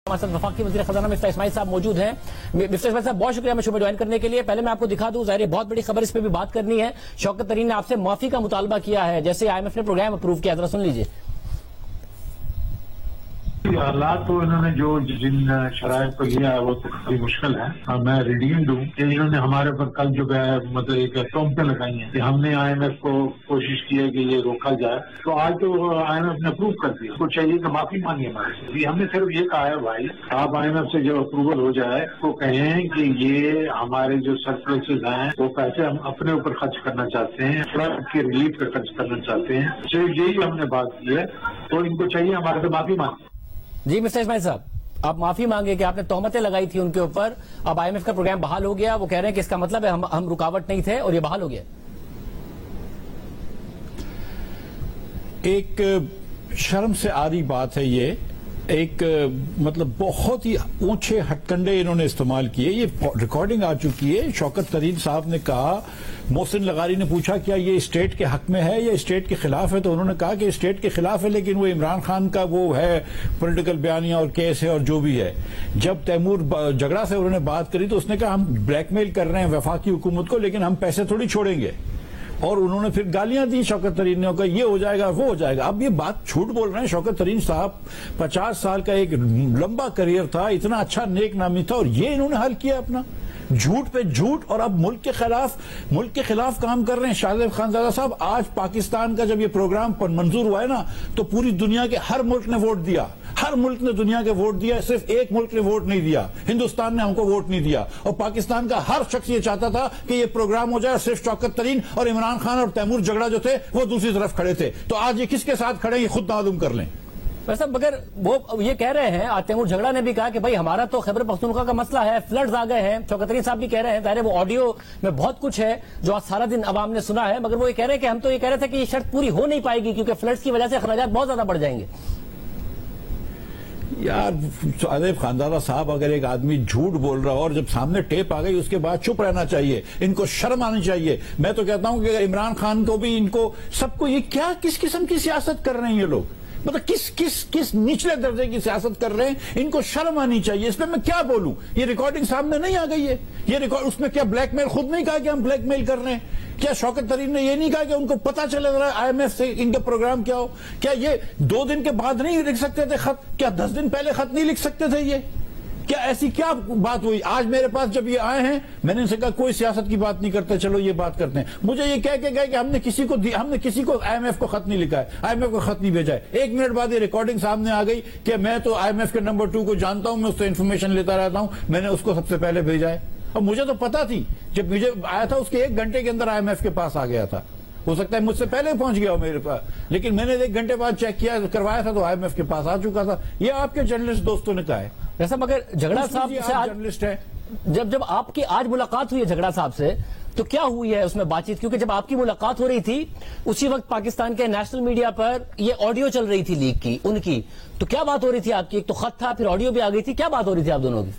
ہمارے ساتھ وفاقی وزیر خزانہ مفتاح اسماعیل صاحب موجود ہیں. مفتاح اسماعیل صاحب بہت شکریہ شو میں جوائن کرنے کے لیے. پہلے میں آپ کو دکھا دوں, ظاہر بہت بڑی خبر, اس پہ بھی بات کرنی ہے. شوکت ترین نے آپ سے معافی کا مطالبہ کیا ہے جیسے آئی ایم ایف نے پروگرام اپروو کیا, ذرا سن لیجیے. حالات تو انہوں نے جو جن شرائط کو لیا ہے وہ تو کافی مشکل ہے. میں ریڈینگ دوں کہ انہوں نے ہمارے پر کل جو مطلب ایک تہمتیں لگائی ہیں کہ ہم نے آئی ایم ایف کو کوشش کی ہے کہ یہ روکا جائے, تو آج تو آئی ایم ایف نے اپروو کر دیا. کو چاہیے کہ معافی مانگی ہمارے سے. ہم نے صرف یہ کہا ہے بھائی آپ آئی ایم ایف سے جب اپروول ہو جائے تو کہیں کہ یہ ہمارے جو سرپلسز ہیں وہ پیسے ہم اپنے اوپر خرچ کرنا چاہتے ہیں, فلڈ کی ریلیف پہ خرچ کرنا چاہتے ہیں. صرف یہی ہم نے بات کی ہے, تو ان کو چاہیے ہمارے سے معافی مانگی. جی مفتاح اسماعیل صاحب, آپ معافی مانگے کہ آپ نے تہمتیں لگائی تھی ان کے اوپر. اب آئی ایم ایف کا پروگرام بحال ہو گیا, وہ کہہ رہے ہیں کہ اس کا مطلب ہے ہم رکاوٹ نہیں تھے اور یہ بحال ہو گیا. ایک شرم سے آری بات ہے یہ, ایک مطلب بہت ہی اونچے ہتھ کنڈے انہوں نے استعمال کیے. یہ ریکارڈنگ آ چکی ہے. شوکت ترین صاحب نے کہا, محسن لغاری نے پوچھا کیا یہ اسٹیٹ کے حق میں ہے یا اسٹیٹ کے خلاف ہے, تو انہوں نے کہا کہ اسٹیٹ کے خلاف ہے لیکن وہ عمران خان کا وہ ہے پولیٹیکل بیانیہ اور کیس ہے اور جو بھی ہے. جب تیمور جھگڑا سے انہوں نے بات کری تو اس نے کہا ہم بلیک میل کر رہے ہیں وفاقی حکومت کو لیکن ہم پیسے تھوڑی چھوڑیں گے, اور انہوں نے پھر گالیاں دی شوکت ترین نے, کہا یہ ہو جائے گا وہ ہو جائے گا. اب یہ بات جھوٹ بول رہے ہیں. شوکت ترین صاحب 50 سال کا ایک لمبا کریئر تھا, اتنا اچھا نیک نامی تھا, اور یہ انہوں نے حل کیا اپنا جھوٹ پہ جھوٹ, اور اب ملک کے خلاف کام کر رہے ہیں. شاہزیب خانزادہ صاحب, آج پاکستان کا جب یہ پروگرام منظور ہوا ہے نا تو پوری دنیا کے ہر ملک نے ووٹ دیا, ہر ملک نے دنیا کے ووٹ دیا, صرف ایک ملک نے ووٹ نہیں دیا, ہندوستان نے ہم کو ووٹ نہیں دیا. اور پاکستان کا ہر شخص یہ چاہتا تھا کہ یہ پروگرام ہو جائے, صرف شوکت ترین اور عمران خان اور تیمور جھگڑا جو تھے وہ دوسری طرف کھڑے تھے. تو آج یہ کس کے ساتھ کھڑے یہ خود معلوم کر لیں. ویسے مگر وہ یہ کہہ رہے ہیں, تیمور جھگڑا نے بھی کہا کہ بھائی ہمارا تو خیبر پختونخوا کا مسئلہ ہے, فلڈز آ گئے ہیں. شوکت ترین صاحب بھی کہہ رہے ہیں, ظاہر ہے وہ آڈیو میں بہت کچھ ہے جو آج سارا دن عوام نے سنا ہے, مگر وہ یہ کہہ رہے ہیں کہ ہم تو یہ کہہ رہے تھے کہ یہ شرط پوری ہو نہیں پائے گی کیونکہ فلڈز کی وجہ سے اخراجات بہت زیادہ بڑھ جائیں گے. یار شاہزیب خانزادہ صاحب, اگر ایک آدمی جھوٹ بول رہا اور جب سامنے ٹیپ آ گئی اس کے بعد چپ رہنا چاہیے, ان کو شرم آنی چاہیے. میں تو کہتا ہوں کہ عمران خان کو بھی, ان کو سب کو, یہ کیا کس قسم کی سیاست کر رہے ہیں یہ لوگ, مطلب کس نچلے درجے کی سیاست کر رہے ہیں. ان کو شرم آنی چاہیے. اس پہ میں کیا بولوں, یہ ریکارڈنگ سامنے نہیں آ گئی ہے. یہ ریکارڈ اس میں کیا بلیک میل, خود نہیں کہا کہ ہم بلیک میل کر رہے ہیں. کیا شوکت ترین نے یہ نہیں کہا کہ ان کو پتا چلے رہا ہے آئی ایم ایف سے ان کا پروگرام کیا ہو. کیا یہ 2 دن کے بعد نہیں لکھ سکتے تھے خط, کیا 10 دن پہلے خط نہیں لکھ سکتے تھے. یہ کیا ایسی کیا بات ہوئی. آج میرے پاس جب یہ آئے ہیں میں نے ان سے کہا کوئی سیاست کی بات نہیں کرتے, چلو یہ بات کرتے ہیں. مجھے یہ کہہ کے گئے کہ ہم نے کسی کو آئی ایم ایف کو خط نہیں لکھا ہے, آئی ایم ایف کو خط نہیں بھیجا ہے. 1 منٹ بعد یہ ریکارڈنگ سامنے آ گئی کہ میں تو آئی ایم ایف کے نمبر 2 کو جانتا ہوں, میں اس سے انفارمیشن لیتا رہتا ہوں, میں نے اس کو سب سے پہلے بھیجا ہے. اور مجھے تو پتا تھی, جب مجھے آیا تھا اس کے 1 گھنٹے کے اندر آئی ایم ایف کے پاس آ گیا تھا. ہو سکتا ہے مجھ سے پہلے پہنچ گیا ہو میرے پاس, لیکن میں نے 1 گھنٹے بعد چیک کیا کروایا تھا تو آئی ایم ایف کے پاس آ چکا تھا. یہ آپ کے جرنلسٹ دوستوں نے کہا ہے. ویسا مگر جھگڑا صاحب سے جرنلسٹ ہے, جب آپ کی آج ملاقات ہوئی ہے جھگڑا صاحب سے تو کیا ہوئی ہے اس میں بات چیت, کیونکہ جب آپ کی ملاقات ہو رہی تھی اسی وقت پاکستان کے نیشنل میڈیا پر یہ آڈیو چل رہی تھی لیک کی ان کی, تو کیا بات ہو رہی تھی آپ کی. ایک تو خط تھا, پھر آڈیو بھی آ گئی تھی, کیا بات ہو رہی تھی آپ دونوں کی.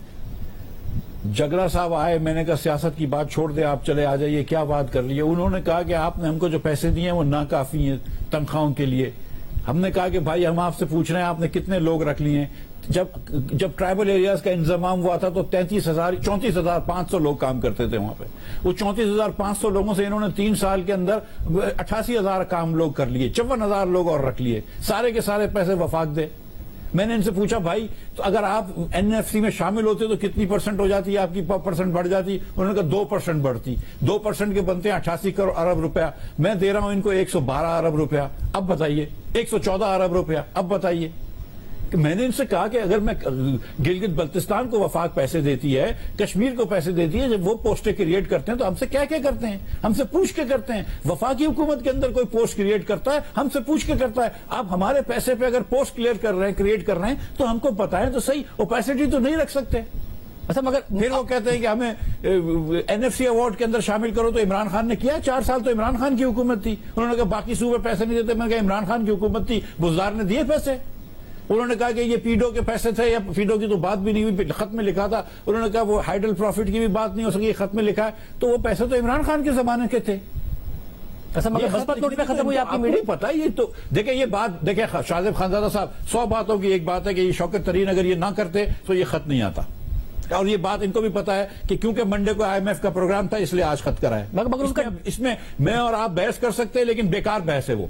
جھگڑا صاحب آئے, میں نے کہا سیاست کی بات چھوڑ دیں, آپ چلے آ جائیے, کیا بات کر رہی ہے. انہوں نے کہا کہ آپ نے ہم کو جو پیسے دیے ہیں وہ ناکافی ہیں تنخواہوں کے لیے. ہم نے کہا کہ بھائی ہم آپ سے پوچھ رہے ہیں آپ نے کتنے لوگ رکھ لیے ہیں. جب ٹرائبل ایریاز کا انضمام ہوا تھا تو 34,500 لوگ کام کرتے تھے وہاں پہ. وہ 34,500 لوگوں سے انہوں نے 3 سال کے اندر 88,000 کام لوگ کر لیے, 54,000 لوگ اور رکھ لیے. سارے کے سارے پیسے وفاق دے. میں نے ان سے پوچھا بھائی تو اگر آپ این ایف سی میں شامل ہوتے تو کتنی % ہو جاتی, آپ کی % بڑھ جاتی. انہوں نے کہا 2% بڑھتی. 2% کے بنتے ہیں 88 ارب روپیہ. میں دے رہا ہوں ان کو 112 ارب روپیہ. اب بتائیے 114 ارب روپیہ. اب بتائیے کہ میں نے ان سے کہا کہ اگر میں گلگت بلتستان کو وفاق پیسے دیتی ہے, کشمیر کو پیسے دیتی ہے, جب وہ پوسٹیں کریٹ کرتے ہیں تو ہم سے کیا کرتے ہیں, ہم سے پوچھ کے کرتے ہیں. وفاقی حکومت کے اندر کوئی پوسٹ کریٹ کرتا ہے ہم سے پوچھ کے کرتا ہے. آپ ہمارے پیسے پہ اگر پوسٹ کریٹ کر رہے ہیں تو ہم کو بتائیں تو صحیح. اوپیسٹی تو نہیں رکھ سکتے. اچھا مگر پھر وہ کہتے ہیں کہ ہمیں این ایف سی ایوارڈ کے اندر شامل کرو, تو عمران خان نے کیا. 4 سال تو عمران خان کی حکومت تھی. انہوں نے کہا باقی صوبے پیسے نہیں دیتے. میں نے کہا عمران خان کی حکومت تھی, بزدار نے دیے پیسے. انہوں نے کہا کہ یہ پیڈو کے پیسے تھے, یا پیڈو کی تو بات بھی نہیں ہوئی, خط میں لکھا تھا. انہوں نے کہا وہ ہائیڈل پروفٹ کی بھی بات نہیں ہو سکی, خط میں لکھا ہے. تو وہ پیسے تو عمران خان کے زمانے کے تھے. مگر مثبت نوٹ پہ ختم ہوئی آپ کی میٹنگ؟ پتا ہے یہ تو دیکھیں یہ بات دیکھیں شاہ زیب خانزادہ صاحب 100 باتوں کی ایک بات ہے کہ یہ شوکت ترین اگر یہ نہ کرتے تو یہ خط نہیں آتا، اور یہ بات ان کو بھی پتا ہے کہ کیونکہ منڈے کو IMF کا پروگرام تھا اس لیے آج خط کرا ہے. مگر اس میں میں اور آپ بحث کر سکتے ہیں لیکن بیکار بحث ہے وہ.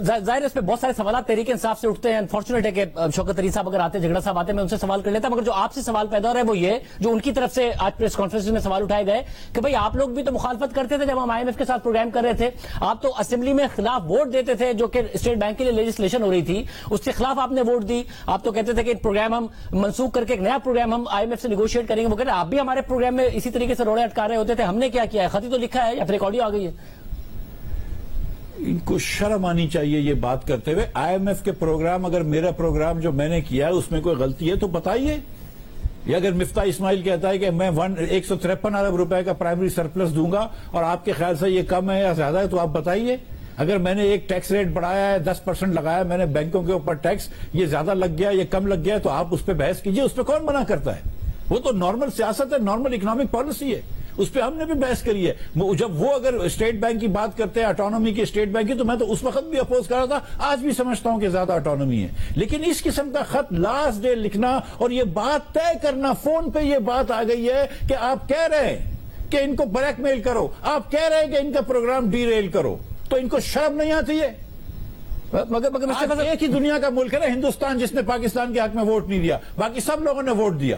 ظاہر اس میں بہت سارے سوالات تحریک انصاف سے اٹھتے ہیں. انفارچونیٹ ہے کہ شوکت طرین صاحب اگر آتے، جھگڑا صاحب آتے، میں ان سے سوال کر لیتا. مگر جو آپ سے سوال پیدا ہو رہا ہے وہ یہ جو ان کی طرف سے آج پریس کانفرنس میں سوال اٹھائے گئے کہ بھئی آپ لوگ بھی تو مخالفت کرتے تھے جب ہم IMF کے ساتھ پروگرام کر رہے تھے، آپ تو اسمبلی میں خلاف ووٹ دیتے تھے جو کہ اسٹیٹ بینک کے لیے لیجسلیشن ہو رہی تھی، اس کے خلاف آپ نے ووٹ دی. آپ تو کہتے تھے کہ پروگرام ہم منسوخ کر کے ایک نیا پروگرام ہم IMF سے نیگوشیٹ کریں گے. وہ آپ بھی ہمارے پروگرام میں اسی طریقے سے روڑے اٹکا رہے ہوتے تھے. ہم نے کیا کیا ہے؟ خطی تو لکھا ہے یا پھر ایک آڈیو آ گئی ہے؟ ان کو شرم آنی چاہیے یہ بات کرتے ہوئے. IMF کے پروگرام اگر میرا پروگرام جو میں نے کیا ہے اس میں کوئی غلطی ہے تو بتائیے. یا اگر مفتاح اسماعیل کہتا ہے کہ میں 153 ارب روپے کا پرائمری سرپلس دوں گا اور آپ کے خیال سے یہ کم ہے یا زیادہ ہے تو آپ بتائیے. اگر میں نے ایک ٹیکس ریٹ بڑھایا ہے 10% لگایا میں نے بینکوں کے اوپر ٹیکس، یہ زیادہ لگ گیا یہ کم لگ گیا تو آپ اس پہ بحث کیجئے. اس پہ کون منع کرتا ہے؟ وہ تو نارمل سیاست ہے، نارمل اکنامک پالیسی ہے، اس پہ ہم نے بھی بحث کری ہے. جب وہ اگر اسٹیٹ بینک کی بات کرتے ہیں اٹانومی کی اسٹیٹ بینک کی تو میں تو اس وقت بھی اپوز کر رہا تھا، آج بھی سمجھتا ہوں کہ زیادہ اٹانومی ہے. لیکن اس قسم کا خط لاسٹ ڈے لکھنا اور یہ بات طے کرنا، فون پہ یہ بات آ گئی ہے کہ آپ کہہ رہے ہیں کہ ان کو بلیک میل کرو، آپ کہہ رہے ہیں کہ ان کا پروگرام ڈی ریل کرو، تو ان کو شرم نہیں آتی ہے؟ مگر ایک ہی دنیا کا ملک ہے نا ہندوستان جس نے پاکستان کے حق میں ووٹ نہیں دیا، باقی سب لوگوں نے ووٹ دیا.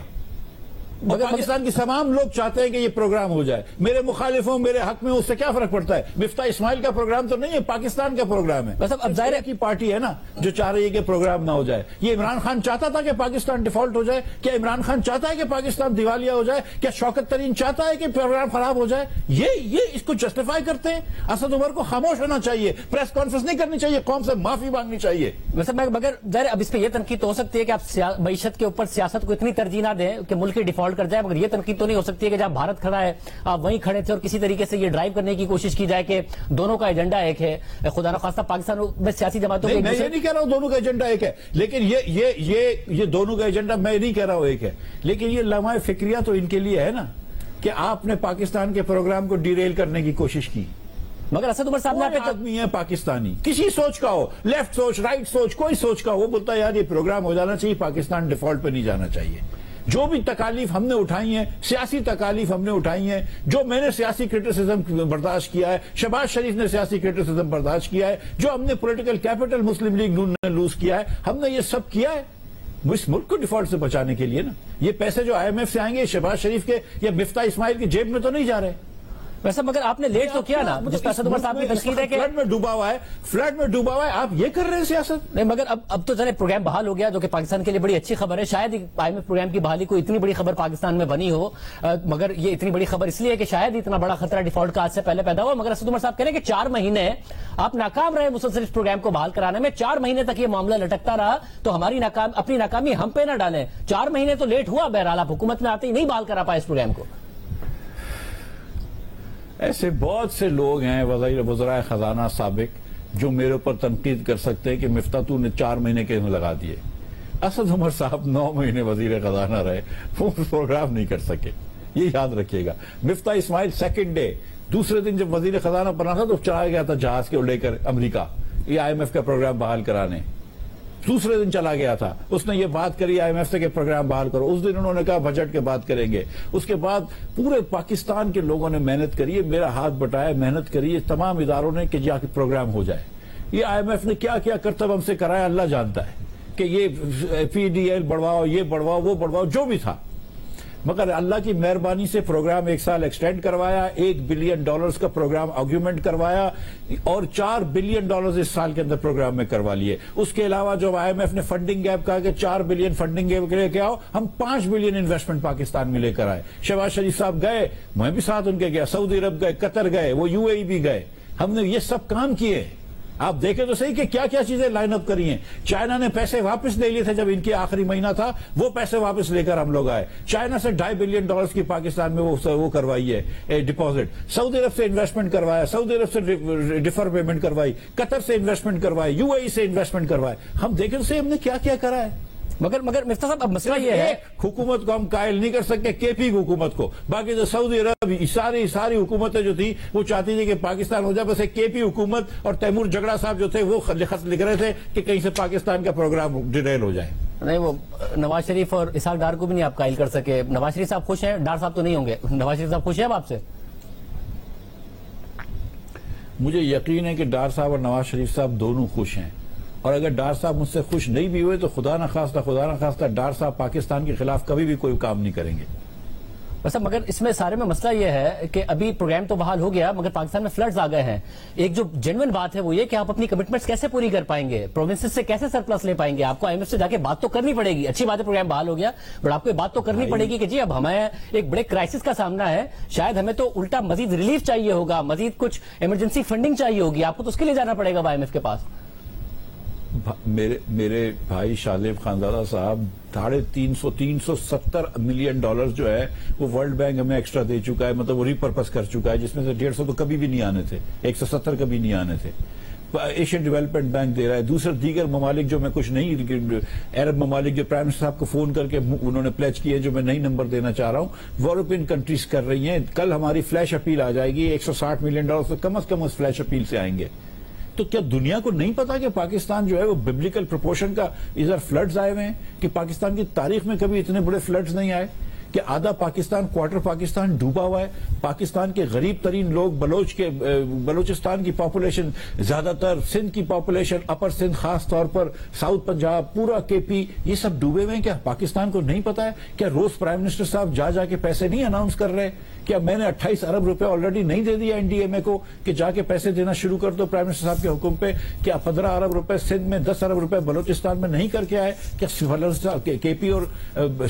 پاکستان کی تمام لوگ چاہتے ہیں کہ یہ پروگرام ہو جائے. میرے مخالفوں میرے حق میں اس سے کیا فرق پڑتا ہے؟ مفتاح اسماعیل کا پروگرام تو نہیں ہے، پاکستان کا پروگرام ہے. اب ظاہر کی پارٹی ہے نا جو چاہ رہی ہے کہ پروگرام نہ ہو جائے. یہ عمران خان چاہتا تھا کہ پاکستان ڈیفالٹ ہو جائے؟ کیا عمران خان چاہتا ہے کہ پاکستان دیوالیہ ہو جائے؟ کیا شوکت طرین چاہتا ہے کہ پروگرام خراب ہو جائے؟ یہ اس کو جسٹیفائی کرتے ہیں. اسد عمر کو خاموش ہونا چاہیے، پریس کانفرنس نہیں کرنی چاہیے، قوم سے معافی مانگنی چاہیے. ویسے مگر ظاہر اب اس پہ یہ تنقید تو ہو سکتی ہے کہ آپ معیشت کے اوپر سیاست کو اتنی ترجیح نہ دیں کہ ملک ڈیفالٹ کر جائے. مگر یہ تنقید تو نہیں ہو سکتی ہے کہ جب بھارت کھڑا ہے آپ وہیں کھڑے تھے اور کسی طریقے سے یہ ڈرائیو کرنے کی کوشش کی جائے کہ دونوں کا ایجنڈا ایک ہے. خدا نخواستہ پاکستان میں سیاسی جماعتوں میں یہ نہیں کہہ رہا ہوں دونوں کا ایجنڈا ایک ہے، لیکن یہ دونوں کا ایجنڈا میں نہیں کہہ رہا ہوں ایک ہے، لیکن یہ لمحہ فکریہ تو ان کے لیے ہے نا کہ آپ نے پاکستان کے پروگرام کو ڈی ریل کرنے کی کوشش کی. مگر اسد عمر صاحب نے آدمی ہے پاکستانی، کسی سوچ کا ہو، لیفٹ سوچ، رائٹ سوچ، کوئی سوچ کا ہو، وہ بولتا ہے یار یہ پروگرام ہو جانا چاہیے، پاکستان ڈیفالٹ پہ نہیں جانا چاہیے. جو بھی تکالیف ہم نے اٹھائی ہیں، سیاسی تکالیف ہم نے اٹھائی ہیں، جو میں نے سیاسی کرٹیسزم برداشت کیا ہے، شہباز شریف نے سیاسی کرٹیسزم برداشت کیا ہے، جو ہم نے پولیٹیکل کیپٹل مسلم لیگ نون نے لوز کیا ہے، ہم نے یہ سب کیا ہے اس ملک کو ڈیفالٹ سے بچانے کے لیے نا. یہ پیسے جو IMF سے آئیں گے شہباز شریف کے یا مفتاح اسماعیل کی جیب میں تو نہیں جا رہے. ویسے مگر آپ نے لیٹ تو کیا نا، جس پر اسد عمر صاحب کی تنقید ہے کہ فلڈ میں ڈوبا ہوا ہے، آپ یہ کر رہے ہیں سیاست. نہیں مگر اب تو ذرا پروگرام بحال ہو گیا جو کہ پاکستان کے لیے بڑی اچھی خبر ہے. شاید IMF پروگرام کی بحالی کوئی اتنی بڑی خبر پاکستان میں بنی ہو، مگر یہ اتنی بڑی خبر اس لیے کہ شاید اتنا بڑا خطرہ ڈیفالٹ کا آج سے پہلے پیدا ہوا. مگر اسد عمر صاحب کہہ رہے ہیں کہ 4 مہینے آپ ناکام رہے مسلسل اس پروگرام کو بحال کرانے میں. 4 مہینے تک یہ معاملہ لٹکتا رہا تو اپنی ناکامی ہم پہ نہ ڈالیں. 4 مہینے تو لیٹ ہوا، بہرحال آپ حکومت میں آتے ہی نہیں بحال کرا پائے اس پروگرام کو. ایسے بہت سے لوگ ہیں وزرائے خزانہ سابق جو میرے اوپر تنقید کر سکتے ہیں کہ مفتاح تو نے 4 مہینے کے لگا دیے. اسد عمر صاحب 9 مہینے وزیر خزانہ رہے، وہ پروگرام نہیں کر سکے، یہ یاد رکھیے گا. مفتاح اسماعیل سیکنڈ ڈے دوسرے دن جب وزیر خزانہ بنا تھا تو چلا گیا تھا جہاز کے لے کر امریکہ یہ IMF کا پروگرام بحال کرانے. دوسرے دن چلا گیا تھا، اس نے یہ بات کری IMF سے کہ پروگرام بحال کرو. اس دن انہوں نے کہا بجٹ کے بعد کریں گے. اس کے بعد پورے پاکستان کے لوگوں نے محنت کری ہے، میرا ہاتھ بٹایا، محنت کری ہے تمام اداروں نے کہ جا کے پروگرام ہو جائے. یہ IMF نے کیا کیا کرتب ہم سے کرایا اللہ جانتا ہے کہ یہ PDL بڑھواؤ، یہ بڑھواؤ، وہ بڑھواؤ، جو بھی تھا. مگر اللہ کی مہربانی سے پروگرام 1 سال ایکسٹینڈ کروایا، $1 بلین کا پروگرام آرگیومنٹ کروایا اور $4 بلین اس سال کے اندر پروگرام میں کروا لیے. اس کے علاوہ جو IMF نے فنڈنگ گیپ کہا کہ 4 بلین فنڈنگ گیپ لے کے آؤ، ہم 5 بلین انویسٹمنٹ پاکستان میں لے کر آئے. شہباز شریف صاحب گئے، میں بھی ساتھ ان کے گیا، سعودی عرب گئے، قطر گئے، وہ UAE بھی گئے. ہم نے یہ سب کام کیے. آپ دیکھیں تو صحیح کہ کیا کیا چیزیں لائن اپ کری ہیں. چائنا نے پیسے واپس لے لیے تھے جب ان کے آخری مہینہ تھا، وہ پیسے واپس لے کر ہم لوگ آئے. چائنا سے $2.5 بلین کی پاکستان میں وہ کروائی ہے ڈپازٹ. سعودی عرب سے انویسٹمنٹ کروایا، سعودی عرب سے ڈیفر پیمنٹ کروائی، قطر سے انویسٹمنٹ کروائی، UAE سے انویسٹمنٹ کروائے. ہم دیکھیں تو صحیح ہم نے کیا کیا کرا ہے. مگر مفتاح صاحب اب مسئلہ یہ ہے حکومت کو ہم قائل نہیں کر سکتے کے پی حکومت کو. باقی جو سعودی عرب ساری حکومتیں جو تھی وہ چاہتی تھی کہ پاکستان ہو جائے, بس ایک کے پی حکومت اور تیمور جھگڑا صاحب جو تھے وہ خط لکھ رہے تھے کہ کہیں سے پاکستان کا پروگرام ڈیریل ہو جائے. نہیں, وہ نواز شریف اور اسحاق ڈار کو بھی نہیں آپ قائل کر سکے. نواز شریف صاحب خوش ہیں, ڈار صاحب تو نہیں ہوں گے. نواز شریف صاحب خوش ہیں اب آپ سے؟ مجھے یقین ہے کہ ڈار صاحب اور نواز شریف صاحب دونوں خوش ہیں, اور اگر ڈار صاحب مجھ سے خوش نہیں بھی ہوئے تو خدا نہ خواستہ ڈار صاحب پاکستان کے خلاف کبھی بھی کوئی کام نہیں کریں گے. بس مگر اس میں سارے میں مسئلہ یہ ہے کہ ابھی پروگرام تو بحال ہو گیا مگر پاکستان میں فلڈز آ گئے ہیں. ایک جو جینوئن بات ہے وہ یہ کہ آپ اپنی کمٹمنٹس کیسے پوری کر پائیں گے, پروونسز سے کیسے سرپلس لے پائیں گے. آپ کو آئی ایم ایف سے جا کے بات تو کرنی پڑے گی. اچھی بات ہے پروگرام بحال ہو گیا, بٹ آپ کو یہ بات تو کرنی پڑے گی کہ جی اب ہمیں ایک بڑے کرائسس کا سامنا ہے, شاید ہمیں تو الٹا مزید ریلیف چاہیے ہوگا, مزید کچھ ایمرجنسی فنڈنگ چاہیے ہوگی. آپ کو تو اس کے لیے جانا پڑے گا آئی ایم ایف کے پاس. میرے بھائی شاذیب خانزادہ صاحب 370 ملین ڈالر جو ہے وہ ورلڈ بینک ہمیں ایکسٹرا دے چکا ہے, مطلب وہ ری پرپس کر چکا ہے, جس میں سے 150 تو کبھی بھی نہیں آنے تھے, 170 کبھی نہیں آنے تھے. ایشین ڈیولپمنٹ بینک دے رہا ہے. دوسرے دیگر ممالک جو میں کچھ نہیں, عرب ممالک جو پرائم منسٹر صاحب کو فون کر کے انہوں نے پلیج کیے, جو میں نہیں نمبر دینا چاہ رہا ہوں, یورپین کنٹریز کر رہی ہیں. کل ہماری فلیش اپیل آ جائے گی, 160 ملین ڈالر سے کم از کم اس فلیش اپیل سے آئیں گے. تو کیا دنیا کو نہیں پتا کہ پاکستان جو ہے وہ ببلیکل پروپورشن کا ادھر فلڈز آئے ہوئے ہیں, کہ پاکستان کی تاریخ میں کبھی اتنے بڑے فلڈز نہیں آئے, کہ آدھا پاکستان کوارٹر پاکستان ڈوبا ہوا ہے. پاکستان کے غریب ترین لوگ بلوچستان کی پاپولیشن, زیادہ تر سندھ کی پاپولیشن, اپر سندھ خاص طور پر, ساؤتھ پنجاب, پورا کے پی, یہ سب ڈوبے ہوئے ہیں. کیا پاکستان کو نہیں پتا ہے؟ کیا روز پرائم منسٹر صاحب جا کے پیسے نہیں اناؤنس کر رہے؟ کیا میں نے 28 ارب روپے آلریڈی نہیں دے دیا این ڈی ایم اے کو کہ جا کے پیسے دینا شروع کر دو پرائم منسٹر صاحب کے حکم پہ؟ کیا 15 ارب روپے سندھ میں, 10 ارب روپے بلوچستان میں نہیں کر کے آئے؟ کیا کے پی اور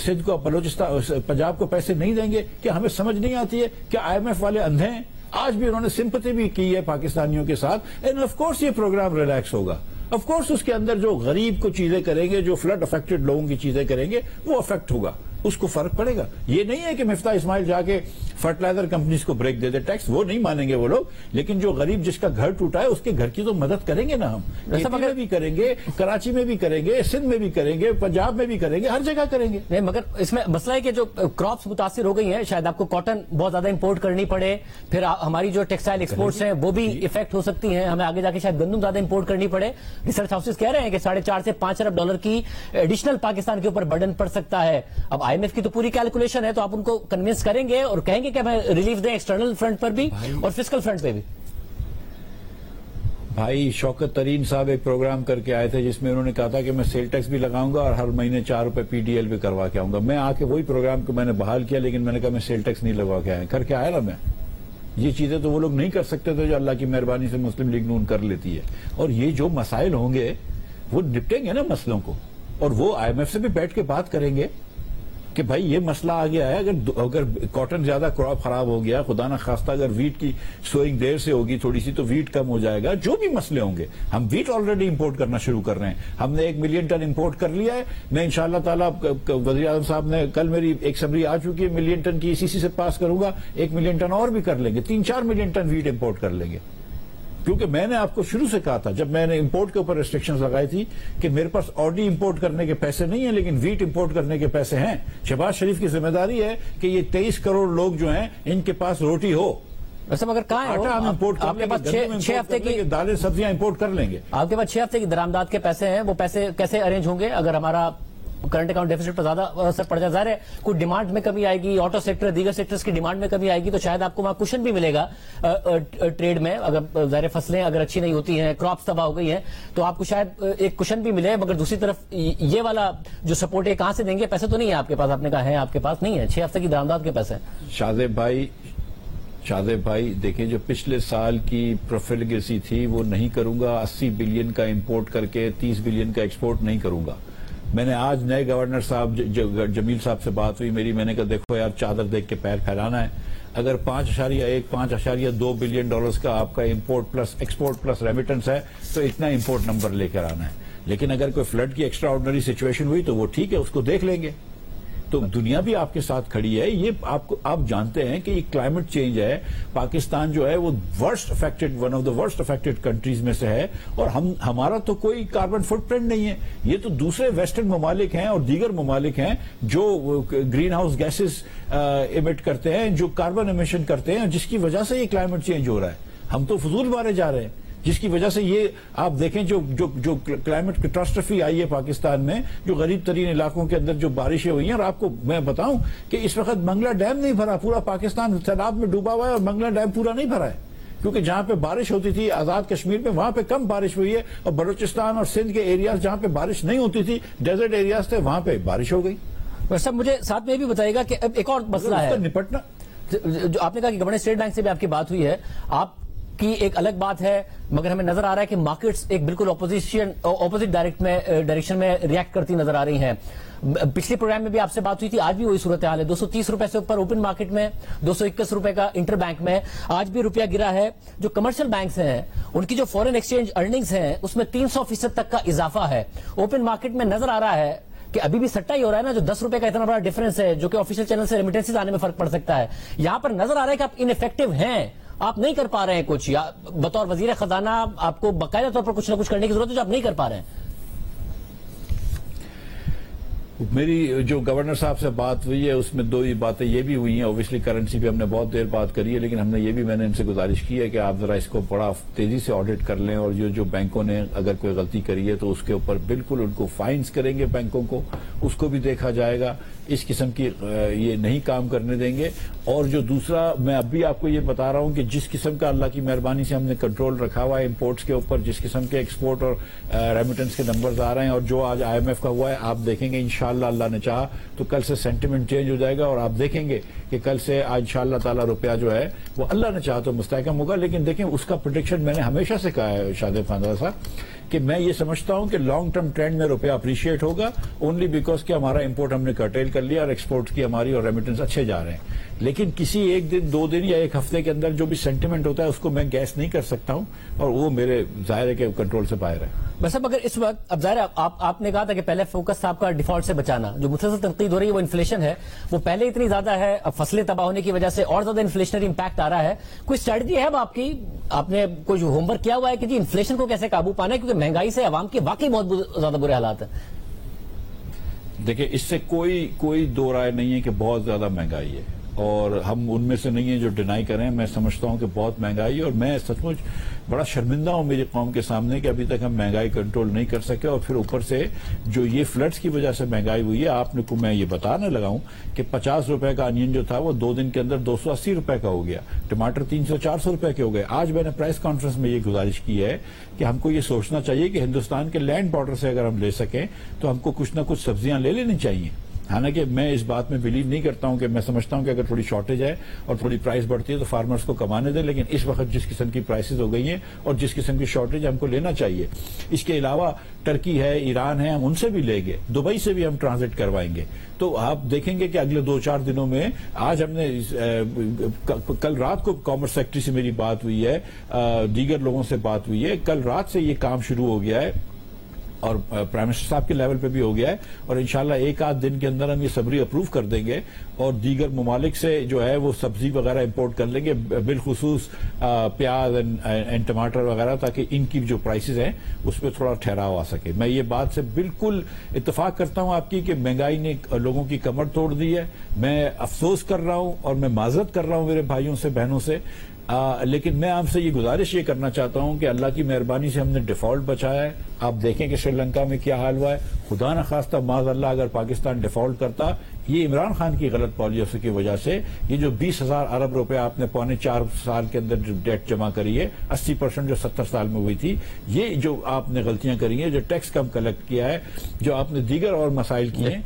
سندھ کو, بلوچستان, پنجاب کو پیسے نہیں دیں گے؟ کیا ہمیں سمجھ نہیں آتی ہے؟ کیا آئی ایم ایف والے اندھے ہیں؟ آج بھی انہوں نے سمپتی بھی کی ہے پاکستانیوں کے ساتھ, اینڈ آف کورس یہ پروگرام ریلیکس ہوگا. آف کورس اس کے اندر جو غریب کو چیزیں کریں گے, جو فلڈ افیکٹڈ لوگوں کی چیزیں کریں گے, وہ افیکٹ ہوگا, اس کو فرق پڑے گا. یہ نہیں ہے کہ مفتاح اسماعیل جا کے فرٹیلائزر کمپنیز کو بریک دے دے ٹیکس, وہ نہیں مانیں گے وہ لوگ. لیکن جو غریب جس کا گھر ٹوٹا ہے اس کے گھر کی تو مدد کریں گے نا ہم. میں بھی کریں گے, کراچی میں بھی کریں گے, سندھ میں بھی کریں گے, پنجاب میں بھی کریں گے, ہر جگہ کریں گے. نہیں, مگر اس میں مسئلہ ہے کہ جو کراپس متاثر ہو گئی ہیں, شاید آپ کو کاٹن بہت زیادہ امپورٹ کرنی پڑے, پھر ہماری جو ٹیکسٹائل ایکسپورٹس ہیں وہ بھی افیکٹ ہو سکتی ہیں, ہمیں آگے جا کے شاید گندم زیادہ امپورٹ کرنی پڑے. ریسرچ ہاؤسز کہہ رہے ہیں کہ 4.5 سے 5 ارب ڈالر کی ایڈیشنل پاکستان کے اوپر برڈن پڑ سکتا ہے. اب آئی ایم ایف کی تو پوری کیلکولیشن ہے, تو آپ ان کو کنونس کریں گے اور کہیں گے کہ ہمیں ریلیف دیں ایکسٹرنل فرنٹ پر بھی اور فسکل فرنٹ پہ بھی. بھائی شوکت ترین صاحب ایک پروگرام کر کے آئے تھے جس میں انہوں نے کہا تھا کہ میں سیل ٹیکس بھی لگاؤں گا اور ہر مہینے 4 روپے پی ڈی ایل بھی کروا کے آؤں گا. میں آ کے وہی پروگرام کو میں نے بحال کیا, لیکن میں نے کہا میں سیل ٹیکس نہیں لگوا کے آیا, کر کے آیا نا میں. یہ چیزیں تو وہ لوگ نہیں کر سکتے تھے جو اللہ کی مہربانی سے مسلم لیگ نون کر لیتی ہے. اور یہ جو مسائل ہوں گے وہ نپٹیں گے نا مسئلوں کو, اور وہ آئی ایم ایف سے بھی بیٹھ کے بات کریں گے کہ بھائی یہ مسئلہ آ گیا ہے. اگر کاٹن زیادہ کراپ خراب ہو گیا, خدا نہ خواستہ اگر ویٹ کی سوئنگ دیر سے ہوگی تھوڑی سی, تو ویٹ کم ہو جائے گا. جو بھی مسئلے ہوں گے, ہم ویٹ آلریڈی امپورٹ کرنا شروع کر رہے ہیں, ہم نے 1 ملین ٹن امپورٹ کر لیا ہے. میں انشاءاللہ تعالیٰ وزیر اعظم صاحب نے کل میری ایک سمری آ چکی ہے, 1 ملین ٹن کی سی سے پاس کروں گا, 1 ملین ٹن اور بھی کر لیں گے, 3-4 ملین ٹن ویٹ امپورٹ کر لیں گے. کیونکہ میں نے آپ کو شروع سے کہا تھا جب میں نے امپورٹ کے اوپر ریسٹرکشنز لگائی تھی کہ میرے پاس آڈی امپورٹ کرنے کے پیسے نہیں ہیں لیکن ویٹ امپورٹ کرنے کے پیسے ہیں. شہباز شریف کی ذمہ داری ہے کہ یہ 23 کروڑ لوگ جو ہیں ان کے پاس روٹی ہو. ویسے مگر کہاں ہے آٹا ہم امپورٹ کر لیں گے, 6 ہفتے کی دالیں سبزیاں امپورٹ کر لیں گے. آپ کے پاس 6 ہفتے کی درآمدات کے پیسے ہیں, وہ پیسے کیسے ارینج ہوں گے اگر ہمارا کرنٹ اکاؤنٹ ڈیفیسٹ پر زیادہ اثر پڑ جائے؟ ظاہر ہے کوئی ڈیمانڈ میں کمی آئے گی, آٹو سیکٹر دیگر سیکٹرز کی ڈیمانڈ میں کمی آئے گی, تو شاید آپ کو وہاں کشن بھی ملے گا ٹریڈ میں. اگر ظاہر فصلیں اگر اچھی نہیں ہوتی ہیں, کراپس تباہ ہو گئی ہیں, تو آپ کو شاید ایک کشن بھی ملے. مگر دوسری طرف یہ والا جو سپورٹ ہے کہاں سے دیں گے؟ پیسے تو نہیں ہے آپ کے پاس, آپ نے کہا ہے آپ کے پاس نہیں ہے, 6 ہفتے کی درآمدات کے پیسے ہیں. شاذیب بھائی دیکھیں, جو پچھلے سال کی پروفیلیگیسی تھی وہ نہیں کروں گا. 80 بلین کا امپورٹ کر کے 30 بلین کا ایکسپورٹ نہیں کروں گا. میں نے آج نئے گورنر صاحب جمیل صاحب سے بات ہوئی میری, میں نے کہا دیکھو یار چادر دیکھ کے پیر پھیلانا ہے. اگر 5.2 بلین ڈالرز کا آپ کا import plus export plus remittance ہے تو اتنا امپورٹ نمبر لے کر آنا ہے. لیکن اگر کوئی فلڈ کی ایکسٹرا آرڈنری سچویشن ہوئی تو وہ ٹھیک ہے, اس کو دیکھ لیں گے. تو دنیا بھی آپ کے ساتھ کھڑی ہے. یہ آپ جانتے ہیں کہ یہ کلائمیٹ چینج ہے. پاکستان جو ہے وہ one of the worst affected countries میں سے ہے, اور ہمارا تو کوئی کاربن فٹ پرنٹ نہیں ہے. یہ تو دوسرے ویسٹرن ممالک ہیں اور دیگر ممالک ہیں جو گرین ہاؤس گیسز ایمٹ کرتے ہیں, جو کاربن ایمیشن کرتے ہیں, جس کی وجہ سے یہ کلائمیٹ چینج ہو رہا ہے. ہم تو فضول مارے جا رہے ہیں, جس کی وجہ سے یہ آپ دیکھیں جو کلائمیٹ کیٹاسٹرفی آئی ہے پاکستان میں, جو غریب ترین علاقوں کے اندر جو بارشیں ہوئی ہیں. اور آپ کو میں بتاؤں کہ اس وقت منگلا ڈیم نہیں بھرا, پورا پاکستان سیلاب میں ڈوبا ہوا ہے, اور منگلا ڈیم پورا نہیں بھرا ہے, کیونکہ جہاں پہ بارش ہوتی تھی آزاد کشمیر میں, وہاں پہ کم بارش ہوئی ہے, اور بلوچستان اور سندھ کے ایریاز جہاں پہ بارش نہیں ہوتی تھی, ڈیزرٹ ایریاز تھے, وہاں پہ بارش ہو گئی. صاحب مجھے ساتھ میں یہ بھی بتائیے گا کہ اب ایک اور مسئلہ ہے نپٹنا. جو آپ نے کہا کہ گورنر اسٹیٹ بینک سے بھی آپ کی بات ہوئی ہے, آپ کی ایک الگ بات ہے, مگر ہمیں نظر آ رہا ہے کہ مارکیٹس ایک بالکل اپوزٹ ڈائریکشن میں ریئیکٹ کرتی نظر آ رہی ہیں. پچھلے پروگرام میں بھی آپ سے بات ہوئی تھی, آج بھی وہی صورتحال ہے. 230 روپے سے اوپر اوپن مارکیٹ میں, 221 روپے کا انٹر بینک میں آج بھی روپیہ گرا ہے. جو کمرشل بینکس ہیں ان کی جو فورن ایکسچینج ارننگز ہیں اس میں 300% تک کا اضافہ ہے. اوپن مارکیٹ میں نظر آ رہا ہے کہ ابھی بھی سٹا ہی ہو رہا ہے نا, جو 10 روپے کا اتنا بڑا ڈفرنس ہے, جو کہ آفیشیل چینل سے ریمیٹنسز آنے میں فرق پڑ سکتا ہے. یہاں پر نظر آ رہا ہے کہ آپ ان افیکٹو ہیں, آپ نہیں کر پا رہے ہیں کچھ, یا بطور وزیر خزانہ آپ کو باقاعدہ طور پر کچھ نہ کچھ کرنے کی ضرورت ہے جو آپ نہیں کر پا رہے ہیں. میری جو گورنر صاحب سے بات ہوئی ہے اس میں دو ہی باتیں یہ بھی ہوئی ہیں. اوبیسلی کرنسی پہ ہم نے بہت دیر بات کری ہے, لیکن ہم نے یہ بھی, میں نے ان سے گزارش کی ہے کہ آپ ذرا اس کو بڑا تیزی سے آڈٹ کر لیں, اور جو بینکوں نے اگر کوئی غلطی کری ہے تو اس کے اوپر بالکل ان کو فائنز کریں گے بینکوں کو, اس کو بھی دیکھا جائے گا. اس قسم کی یہ نہیں کام کرنے دیں گے. اور جو دوسرا میں اب بھی آپ کو یہ بتا رہا ہوں کہ جس قسم کا اللہ کی مہربانی سے ہم نے کنٹرول رکھا ہوا ہے امپورٹس کے اوپر, جس قسم کے ایکسپورٹ اور ریمیٹنس کے نمبرز آ رہے ہیں, اور جو آج IMF کا ہوا ہے, آپ دیکھیں گے انشاءاللہ اللہ نے چاہا تو کل سے سینٹیمنٹ چینج ہو جائے گا, اور آپ دیکھیں گے کہ کل سے انشاءاللہ تعالی روپیہ جو ہے وہ اللہ نے چاہا تو مستحکم ہوگا. لیکن دیکھیں اس کا پریڈکشن میں نے ہمیشہ سے کہا ہے شادب خاندان صاحب کہ میں یہ سمجھتا ہوں کہ لانگ ٹرم ٹرینڈ میں روپیہ اپریشیٹ ہوگا, اونلی بیکاز کہ ہمارا امپورٹ ہم نے کرٹیل کر لیا اور ایکسپورٹ کی ہماری اور ریمیٹنس اچھے جا رہے ہیں. لیکن کسی ایک دن, 2 دن یا ایک ہفتے کے اندر جو بھی سینٹیمنٹ ہوتا ہے اس کو میں گیس نہیں کر سکتا ہوں, اور وہ میرے ظاہر ہے کہ کنٹرول سے باہر ہے. بس اب اگر اس وقت, اب ظاہر ہے آپ نے کہا تھا کہ پہلے فوکس آپ کا ڈیفالٹ سے بچانا, جو مسلسل تنقید ہو رہی ہے وہ انفلیشن ہے, وہ پہلے اتنی زیادہ ہے, اب فصلیں تباہ ہونے کی وجہ سے اور زیادہ انفلیشنری امپیکٹ آ رہا ہے. کوئی اسٹریٹجی ہے اب آپ کی, آپ نے کوئی ہوم ورک کیا ہوا ہے کہ جی انفلیشن کو کیسے قابو پانا ہے, کیونکہ مہنگائی سے عوام کے واقعی بہت زیادہ برے حالات ہیں. دیکھیں اس سے کوئی دو رائے نہیں ہے کہ بہت زیادہ مہنگائی ہے, اور ہم ان میں سے نہیں ہیں جو ڈینائی کریں. میں سمجھتا ہوں کہ بہت مہنگائی ہے, اور میں سچ مچ بڑا شرمندہ ہوں میری قوم کے سامنے کہ ابھی تک ہم مہنگائی کنٹرول نہیں کر سکے, اور پھر اوپر سے جو یہ فلڈز کی وجہ سے مہنگائی ہوئی ہے. آپ نے کو میں یہ بتانے لگا ہوں کہ 50 روپے کا انین جو تھا وہ 2 دن کے اندر 280 روپے کا ہو گیا, ٹماٹر 300-400 روپے کے ہو گئے. آج میں نے پریس کانفرنس میں یہ گزارش کی ہے کہ ہم کو یہ سوچنا چاہیے کہ ہندوستان کے لینڈ بارڈر سے اگر ہم لے سکیں تو ہم کو کچھ نہ کچھ سبزیاں لے لینی چاہیے. حالانکہ میں اس بات میں بلیو نہیں کرتا ہوں, کہ میں سمجھتا ہوں کہ اگر تھوڑی شارٹیج ہے اور تھوڑی پرائس بڑھتی ہے تو فارمرز کو کمانے دیں, لیکن اس وقت جس قسم کی پرائسز ہو گئی ہیں اور جس قسم کی شارٹیج ہم کو لینا چاہیے. اس کے علاوہ ٹرکی ہے, ایران ہے, ہم ان سے بھی لیں گے, دبئی سے بھی ہم ٹرانزٹ کروائیں گے. تو آپ دیکھیں گے کہ اگلے 2-4 دنوں میں, آج ہم نے کل رات کو کامرس سیکٹری سے میری بات ہوئی ہے, دیگر لوگوں سے بات ہوئی ہے, کل رات سے یہ کام شروع ہو گیا ہے, اور پرائم منسٹر صاحب کے لیول پہ بھی ہو گیا ہے, اور انشاءاللہ 1-8 دن کے اندر ہم یہ سبری اپروو کر دیں گے, اور دیگر ممالک سے جو ہے وہ سبزی وغیرہ امپورٹ کر لیں گے, بالخصوص پیاز اینڈ ٹماٹر وغیرہ, تاکہ ان کی جو پرائسز ہیں اس پہ تھوڑا ٹھہراؤ آ سکے. میں یہ بات سے بالکل اتفاق کرتا ہوں آپ کی کہ مہنگائی نے لوگوں کی کمر توڑ دی ہے. میں افسوس کر رہا ہوں اور میں معذرت کر رہا ہوں میرے بھائیوں سے, بہنوں سے, لیکن میں آپ سے یہ گزارش یہ کرنا چاہتا ہوں کہ اللہ کی مہربانی سے ہم نے ڈیفالٹ بچایا ہے. آپ دیکھیں کہ سری لنکا میں کیا حال ہوا ہے. خدا نخواستہ معاذ اللہ اگر پاکستان ڈیفالٹ کرتا, یہ عمران خان کی غلط پالیسی کی وجہ سے, یہ جو 20,000 ارب روپے آپ نے 4.25 سال کے اندر جو ڈیٹ جمع کری ہے, 80% جو 70 سال میں ہوئی تھی, یہ جو آپ نے غلطیاں کری ہیں, جو ٹیکس کم کلیکٹ کیا ہے, جو آپ نے دیگر اور مسائل کیے ہیں,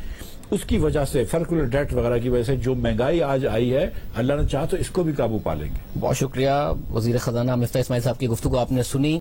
اس کی وجہ سے, سرکولر ڈیٹ وغیرہ کی وجہ سے جو مہنگائی آج آئی ہے, اللہ نے چاہا تو اس کو بھی قابو پا لیں گے. بہت شکریہ وزیر خزانہ مفتاح اسماعیل صاحب کی گفتگو آپ نے سنی.